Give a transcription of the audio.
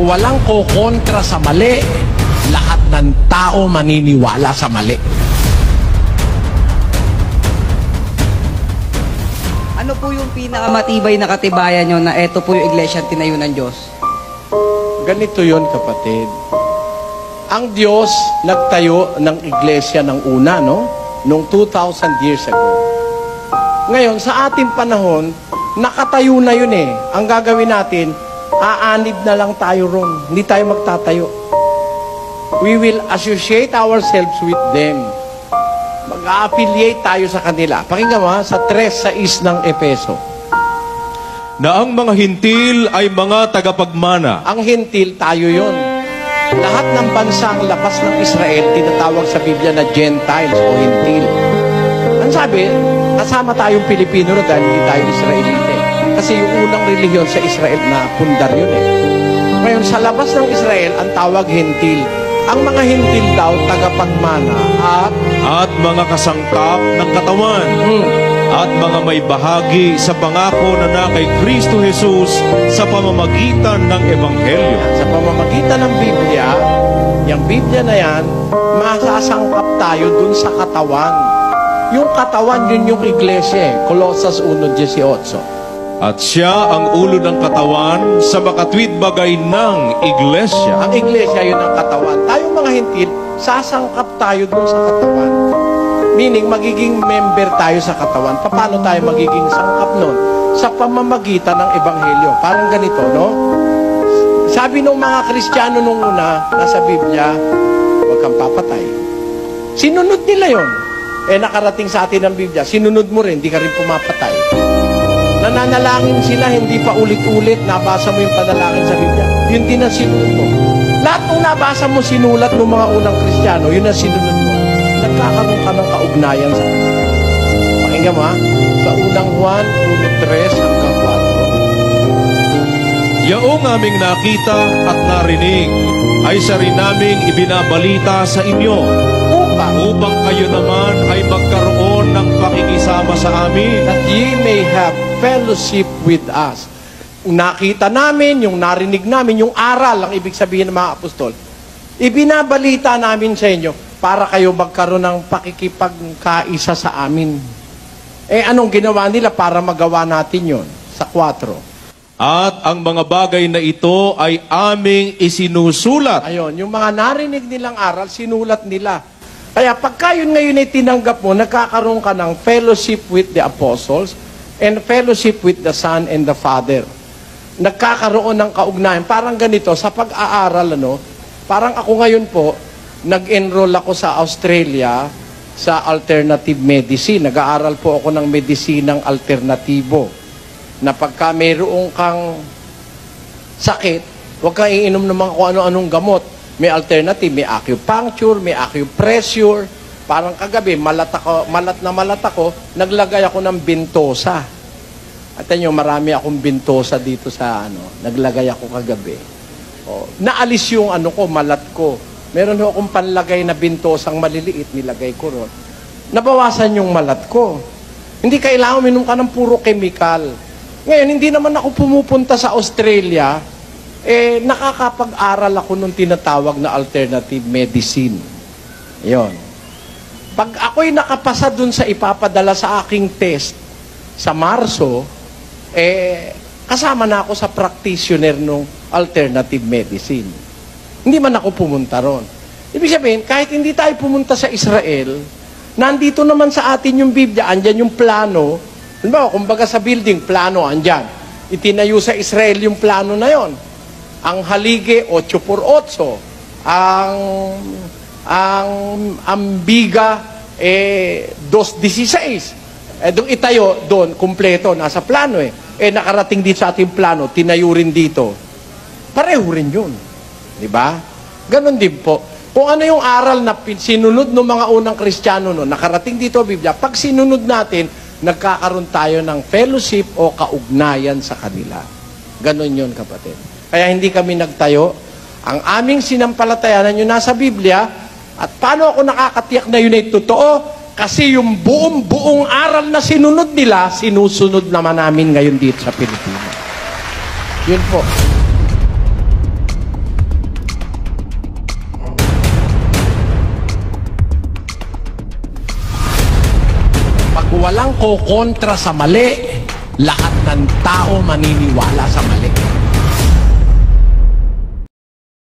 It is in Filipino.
walang kokontra sa mali, lahat ng tao maniniwala sa mali. Ano po yung pinakamatibay na katibayan nyo na eto po yung iglesia tinayo ng Diyos? Ganito yon, kapatid. Ang Diyos nagtayo ng iglesia ng una, no? Noong 2,000 years ago. Ngayon, sa ating panahon, nakatayo na yun eh. Ang gagawin natin, aanid na lang tayo ron. Hindi tayo magtatayo. We will associate ourselves with them. Mag-affiliate tayo sa kanila. Pakinggan mo ha, sa 3:6 ng Efeso. Na ang mga hintil ay mga tagapagmana. Ang hintil, tayo yon. Lahat ng bansang labas ng Israel, tinatawag sa Biblia na Gentiles o hintil. Ang sabi, kasama tayong Pilipino dahil hindi tayo Israelite. Kasi yung unang relihiyon sa Israel na pundar yun eh. Ngayon, sa labas ng Israel, ang tawag hintil. Ang mga hintil daw, tagapagmana at mga kasangkap ng katawan at mga may bahagi sa pangako na kay Kristo Jesus sa pamamagitan ng Ebanghelyo. Sa pamamagitan ng Biblia, yung Biblia na yan, masasangkap tayo dun sa katawan. Yung katawan, yun yung iglesia eh. Colossus 1:18. At siya ang ulo ng katawan sa makatwid bagay ng iglesia. Ang iglesia, yun ang katawan. Tayong mga hintil, sasangkap tayo dun sa katawan. Meaning, magiging member tayo sa katawan. Paano tayo magiging sangkap nun? Sa pamamagitan ng Ebanghelyo. Parang ganito, no? Sabi ng mga Kristiyano nung una, nasa Biblia, huwag kang papatay. Sinunod nila yon. Nakarating sa atin ang Biblia, sinunod mo rin, di ka rin pumapatay. Nananalangin sila, hindi pa ulit-ulit, nabasa mo yung panalangin sa Biblia. Yun din ang sinunod mo. Lahat ng nabasa mo, sinulat ng mga unang Kristiyano, yun ang sinunod mo. Nagkakaroon ka ng kaugnayan sa kanila. Pakinggan mo ha, sa unang Juan 1:3 hanggang 4. Yaong aming nakita at narinig ay sa rin naming ibinabalita sa inyo upang kayo naman ay magkaroon ng pakikisama sa amin. That ye may have fellowship with us. Yung nakita namin, yung narinig namin, yung aral, ang ibig sabihin ng mga apostol, ibinabalita namin sa inyo para kayo magkaroon ng pakikipagkaisa sa amin. Anong ginawa nila para magawa natin yon? Sa 4. At ang mga bagay na ito ay aming isinusulat. Ayun, yung mga narinig nilang aral, sinulat nila. Kaya pagka yun ngayon ay tinanggap mo, nagkakaroon ka ng fellowship with the apostles and fellowship with the Son and the Father. Nagkakaroon ng kaugnayan. Parang ganito, sa pag-aaral, parang ako ngayon po, nag-enroll ako sa Australia sa alternative medicine. Nag-aaral po ako ng medisinang alternatibo. Na pagka mayroong kang sakit, huwag kang iinom ng mga kung ano-anong gamot. May alternative, may acupuncture, may acupressure. Parang kagabi, malat na malat ako, naglagay ako ng bintosa. At nyo, marami akong bintosa dito sa naglagay ako kagabi. Naalis yung malat ko. Meron akong panlagay na bintosang maliliit, nilagay ko ron. Nabawasan yung malat ko. Hindi kailangan uminom ka ng puro chemical. Ngayon, hindi naman ako pumupunta sa Australia, nakakapag-aral ako nung tinatawag na alternative medicine. Yon. Pag ako'y nakapasa dun sa ipapadala sa aking test sa Marso, kasama na ako sa practitioner ng alternative medicine. Hindi man ako pumunta ron. Ibig sabihin, kahit hindi tayo pumunta sa Israel, nandito naman sa atin yung Biblia, andyan yung plano. Diba, kumbaga sa building, plano, andyan. Itinayo sa Israel yung plano na yon. Ang halige, 8x8. Ang biga, 2:16. Doon itayo, doon, kumpleto, nasa plano nakarating dito sa ating plano, tinayo rin dito. Pareho rin yun. Diba? Ganon din po. Kung ano yung aral na sinunod ng mga unang Kristiyano nakarating dito sa Biblia, pag sinunod natin, nagkakaroon tayo ng fellowship o kaugnayan sa kanila. Ganon yun, kapatid. Kaya hindi kami nagtayo. Ang aming sinampalatayanan yun nasa Biblia. At paano ako nakakatiyak na yun ay totoo? Kasi yung buong aral na sinunod nila, sinusunod naman namin ngayon dito sa Pilipinas. Yun po. walang kokontra sa mali. Lahat ng tao maniniwala sa mali.